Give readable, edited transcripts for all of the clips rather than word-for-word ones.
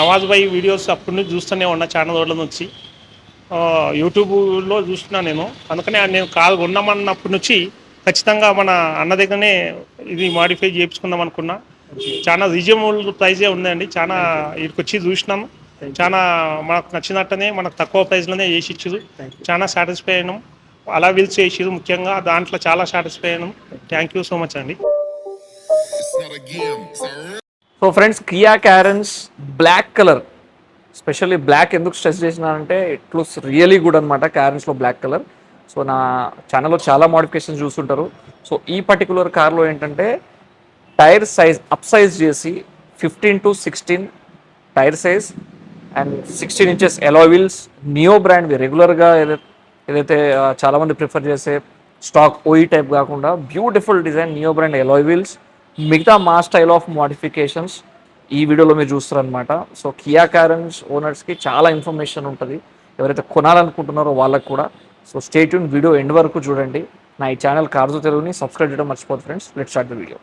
నవాజ్ భాయ్ videos అప్పటి నుంచి చూస్తూనే ఉన్నా చాలా రోజుల నుంచి. యూట్యూబ్లో చూస్తున్నా నేను. అందుకనే నేను కారు కొన్నామన్నప్పటి నుంచి ఖచ్చితంగా మన అన్న దగ్గరనే ఇది మాడిఫై చేయించుకుందాం అనుకున్నా. చాలా రీజనబుల్ ప్రైజే ఉందండి. చాలా ఇక్కడికి వచ్చి చూసినాము. చాలా మనకు నచ్చినట్టనే మనకు తక్కువ ప్రైస్లోనే చేసి ఇచ్చారు. చాలా సాటిస్ఫై అయినాం. అలా వీల్స్ చేసిరు ముఖ్యంగా, దాంట్లో చాలా సాటిస్ఫై అయినాం. థ్యాంక్ యూ సో మచ్ అండి. So friends, Kia Carens black colour, specially black ఎందుకు స్ట్రెస్ చేసినానంటే ఇట్ లుక్స్ రియలీ గుడ్ అనమాట క్యారెన్స్లో బ్లాక్ కలర్. సో నా ఛానల్లో చాలా మోడిఫికేషన్స్ చూస్తుంటారు. సో ఈ పర్టికులర్ కార్లో ఏంటంటే టైర్ సైజ్ అప్ సైజ్ చేసి 15 to 16 tyre size and 16 inches alloy wheels, Neo బ్రాండ్వి రెగ్యులర్గా ఏదైతే చాలామంది ప్రిఫర్ చేసే స్టాక్ ఓఈ టైప్ కాకుండా beautiful design Neo brand alloy wheels, మిగతా మా స్టైల్ ఆఫ్ మోడిఫికేషన్స్ ఈ వీడియోలో మీరు చూస్తారనమాట. సో కియా క్యారెన్స్ ఓనర్స్కి చాలా ఇన్ఫర్మేషన్ ఉంటుంది, ఎవరైతే కొనాలనుకుంటున్నారో వాళ్ళకు కూడా. So stay tune, video end వరకు చూడండి. నా ఈ ఛానల్ కార్జో తెలుగుని సబ్స్క్రైబ్ చేయడం మర్చిపోదు friends. Let's start the video.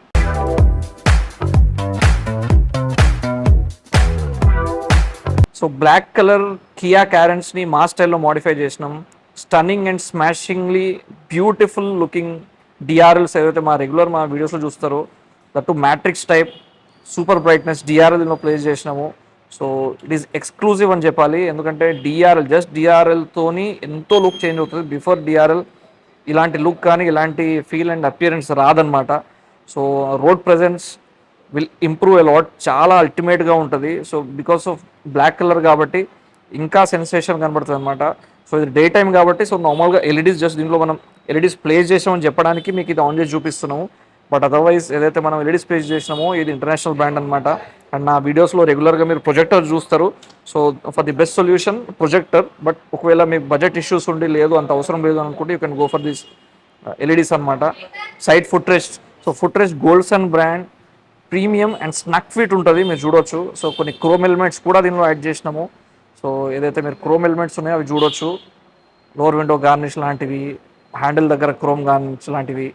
So black colour Kia క్యారెన్స్ని మా స్టైల్లో మోడిఫై చేసినాం. స్టన్నింగ్ అండ్ స్మాషింగ్లీ బ్యూటిఫుల్ లుకింగ్ డిఆర్ఎల్స్ ఏదైతే మా వీడియోస్లో చూస్తారో, that to matrix type super brightness DRL దీనిలో ప్లేస్ చేసినాము. సో ఇట్ ఈస్ ఎక్స్క్లూజివ్ అని చెప్పాలి, ఎందుకంటే డిఆర్ఎల్ జస్ట్ డిఆర్ఎల్తోని ఎంతో లుక్ చేంజ్ అవుతుంది. బిఫోర్ డిఆర్ఎల్ ఇలాంటి లుక్ కానీ ఇలాంటి ఫీల్ అండ్ అపియరెన్స్ రాదనమాట. So road presence will improve a lot, చాలా అల్టిమేట్గా ఉంటుంది. So because of black colour కాబట్టి ఇంకా సెన్సేషన్ కనబడుతుంది అనమాట. సో ఇది డే టైం కాబట్టి, సో నార్మల్గా ఎల్ఈడీస్ జస్ట్ దీంట్లో మనం ఎల్ఈడీస్ ప్లేస్ చేసామని చెప్పడానికి మీకు ఇది ఆన్ చేసి చూపిస్తున్నాము. బట్ అదర్వైజ్ ఏదైతే మనం ఎల్ఈడీస్ ప్లేస్ చేసినామో ఇది ఇంటర్నేషనల్ బ్రాండ్ అనమాట. అండ్ నా వీడియోస్లో రెగ్యులర్గా మీరు ప్రొజెక్టర్ చూస్తారు. So for the best solution projector. But ఒకవేళ మీ బడ్జెట్ ఇష్యూస్ ఉండి లేదు, అంత అవసరం లేదు అనుకుంటే you can go for this LEDs అనమాట. Side foot rest, so foot rest Goldsun brand premium and snug fit ఉంటుంది, మీరు చూడొచ్చు. సో కొన్ని క్రోమ్ ఎలిమెంట్స్ కూడా దీనిలో యాడ్ చేసినాము. సో ఏదైతే మీరు క్రోమ్ ఎలిమెంట్స్ ఉన్నాయో అవి చూడొచ్చు. లోవర్ విండో గార్నిష్ లాంటివి, హ్యాండిల్ దగ్గర క్రోమ్ గార్నిష్ లాంటివి.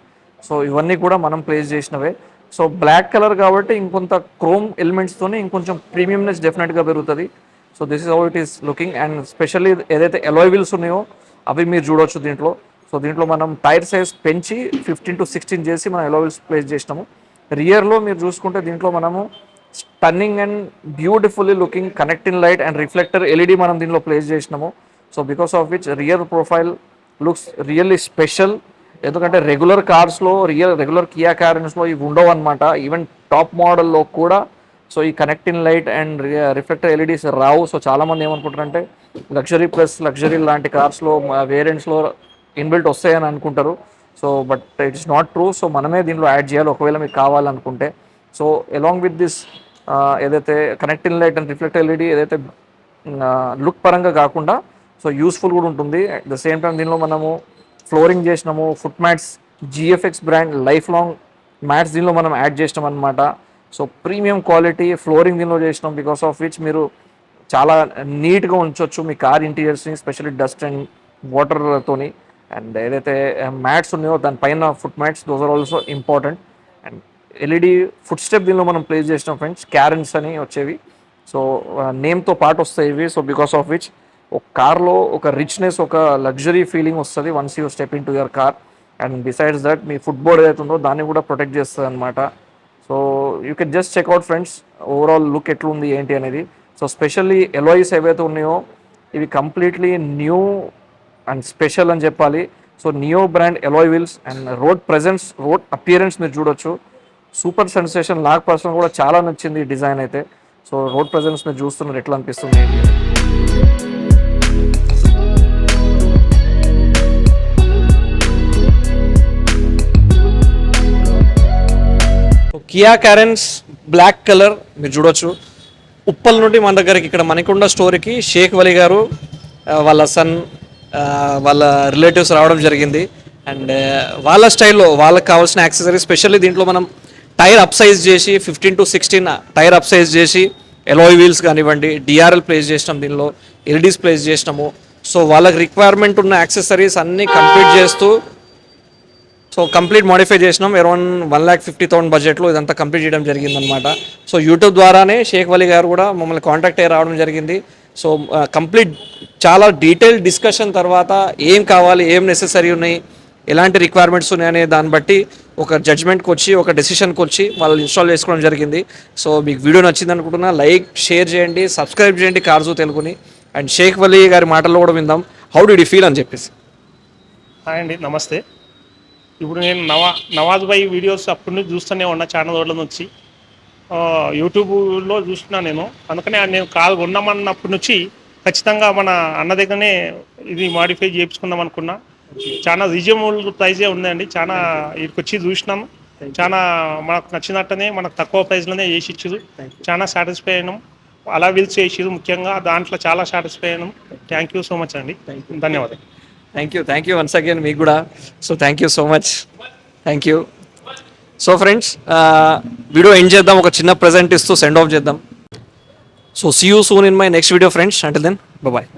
సో ఇవన్నీ కూడా మనం ప్లేస్ చేసినవే. సో బ్లాక్ కలర్ కాబట్టి ఇంకొంత క్రోమ్ ఎలిమెంట్స్తోనే ఇంకొంచెం ప్రీమియంనెస్ డెఫినెట్గా పెరుగుతుంది. So this is how it is looking. And specially ఏదైతే ఎలాయ్ వీల్స్ ఉన్నాయో అవి మీరు చూడొచ్చు దీంట్లో. సో దీంట్లో మనం టైర్ సైజ్ పెంచి 15 to 16 చేసి మనం ఎలాయ్ వీల్స్ ప్లేస్ చేసినాము. రియర్లో మీరు చూసుకుంటే దీంట్లో మనము stunning and beautifully looking connecting light and reflector LED మనం దీంట్లో ప్లేస్ చేసినాము. So because of which rear profile looks really special. ఎందుకంటే రెగ్యులర్ కార్స్లో రెగ్యులర్ కియా క్యారెన్స్లో ఇవి ఉండవు అనమాట. ఈవెన్ టాప్ మోడల్లో కూడా సో ఈ connecting light and reflector LEDs Rao. So చాలామంది ఏమనుకుంటారంటే లగ్జరీ ప్లస్ లగ్జరీ లాంటి కార్స్లో వేరియంట్స్లో ఇన్బిల్ట్ వస్తాయని అనుకుంటారు. So but it's not true. So మనమే దీంట్లో యాడ్ చేయాలి ఒకవేళ మీకు కావాలనుకుంటే. సో అలాంగ్ విత్ దిస్ ఏదైతే connecting light and reflector LED ఏదైతే లుక్ పరంగా కాకుండా సో యూస్ఫుల్ కూడా ఉంటుంది. అట్ ద సేమ్ టైం దీనిలో మనము ఫ్లోరింగ్ చేసినాము. Foot mats GFX brand life long mats దీనిలో మనం యాడ్ చేసినాం అనమాట. సో ప్రీమియం క్వాలిటీ ఫ్లోరింగ్ దీనిలో చేసినాం, బికాస్ ఆఫ్ విచ్ మీరు చాలా నీట్గా ఉంచవచ్చు మీ కార్ ఇంటీరియర్స్ని, స్పెషల్లీ డస్ట్ అండ్ వాటర్తోని. అండ్ ఏదైతే మ్యాట్స్ ఉన్నాయో దానిపైన foot mats, those are also important. And LED foot step దీనిలో మనం ప్లేస్ చేసినాం ఫ్రెండ్స్, క్యారెన్స్ అని వచ్చేవి. సో నేమ్తో పాటు వస్తాయి ఇవి. సో బికాస్ ఆఫ్ విచ్ ఒక కార్లో ఒక రిచ్నెస్, ఒక లగ్జరీ ఫీలింగ్ వస్తుంది once you step in to your car. And besides that me foot board ఏదైతే ఉందో దాన్ని కూడా ప్రొటెక్ట్ చేస్తుంది అనమాట. So you can just checkout friends overall look ఎట్లుంది ఏంటి అనేది. సో స్పెషల్లీ ఎలాయిస్ ఏవైతే ఉన్నాయో ఇవి కంప్లీట్లీ న్యూ అండ్ స్పెషల్ అని చెప్పాలి. So neo brand alloy wheels and road presence, road appearance మీరు చూడొచ్చు. సూపర్ సెన్సేషన్, నాకు పర్సనల్ కూడా చాలా నచ్చింది ఈ డిజైన్ అయితే. సో రోడ్ ప్రెజెన్స్ మీరు చూస్తున్నారు ఎట్లా అనిపిస్తుంది. కియా క్యారెన్స్ బ్లాక్ కలర్ మీరు చూడొచ్చు. ఉప్పల్ నుండి మన దగ్గరికి ఇక్కడ మణికొండ స్టోర్కి షేక్ వలీ గారు వాళ్ళ సన్ వాళ్ళ రిలేటివ్స్ రావడం జరిగింది. అండ్ వాళ్ళ స్టైల్లో వాళ్ళకి కావాల్సిన యాక్సెసరీస్, స్పెషల్లీ దీంట్లో మనం టైర్ అప్ సైజ్ చేసి 15 to 16 టైర్ అప్ సైజ్ చేసి ఎలాయ్ వీల్స్ కానివ్వండి, డిఆర్ఎల్ ప్లేస్ చేసినాం, దీనిలో ఎల్ఈడీస్ ప్లేస్ చేసినాము. సో వాళ్ళకి రిక్వైర్మెంట్ ఉన్న యాక్సెసరీస్ అన్నీ కంప్లీట్ చేస్తూ సో కంప్లీట్ మోడిఫై చేసినాం అరౌండ్ 1,50,000 బడ్జెట్లో ఇదంతా కంప్లీట్ చేయడం జరిగిందనమాట. సో యూట్యూబ్ ద్వారానే షేక్ వలీ గారు కూడా మమ్మల్ని కాంటాక్ట్ అయ్యి రావడం జరిగింది. సో కంప్లీట్ చాలా డీటెయిల్ డిస్కషన్ తర్వాత ఏం కావాలి, ఏం నెసెసరీ ఉన్నాయి, ఎలాంటి రిక్వైర్మెంట్స్ ఉన్నాయనే దాన్ని బట్టి ఒక జడ్జ్మెంట్కి వచ్చి ఒక డెసిషన్కి వచ్చి వాళ్ళు ఇన్స్టాల్ చేసుకోవడం జరిగింది. సో మీకు వీడియో నచ్చింది అనుకుంటున్నా. లైక్, షేర్ చేయండి, సబ్స్క్రైబ్ చేయండి కార్జు తెలుగుని. అండ్ షేక్ వలీ గారి మాటల్లో కూడా విందాం హౌ డి యూ ఫీల్ అని చెప్పేసి. హాయ్ అండి, నమస్తే. ఇప్పుడు నేను నవాజ్ భాయ్ వీడియోస్ అప్పటి నుంచి చూస్తూనే ఉన్నా, చాలా రోజుల నుంచి యూట్యూబ్లో చూస్తున్నా నేను. అందుకనే నేను కారు కొన్నామన్నప్పటి నుంచి ఖచ్చితంగా మన అన్న దగ్గరనే ఇది మాడిఫై చేయించుకుందాం అనుకున్నా. చాలా రీజనబుల్ ప్రైజే ఉందండి. చాలా ఇక్కడికి వచ్చి చూసినాము, చాలా మనకు నచ్చినట్టనే మనకు తక్కువ ప్రైస్లోనే చేసి ఇచ్చారు. చాలా సాటిస్ఫై అయినాం. అలా వీల్స్ చేసిరు, ముఖ్యంగా దాంట్లో చాలా సాటిస్ఫై అయినాం. థ్యాంక్ యూ సో మచ్ అండి, ధన్యవాదాలు. థ్యాంక్ యూ వన్స్ అగైన్ మీకు కూడా. So thank you so much, thank you. So friends, video end చేద్దాం, ఒక చిన్న ప్రెజెంట్ ఇస్తూ సెండ్ ఆఫ్ చేద్దాం. So see you soon in my next video friends. Until then, bye.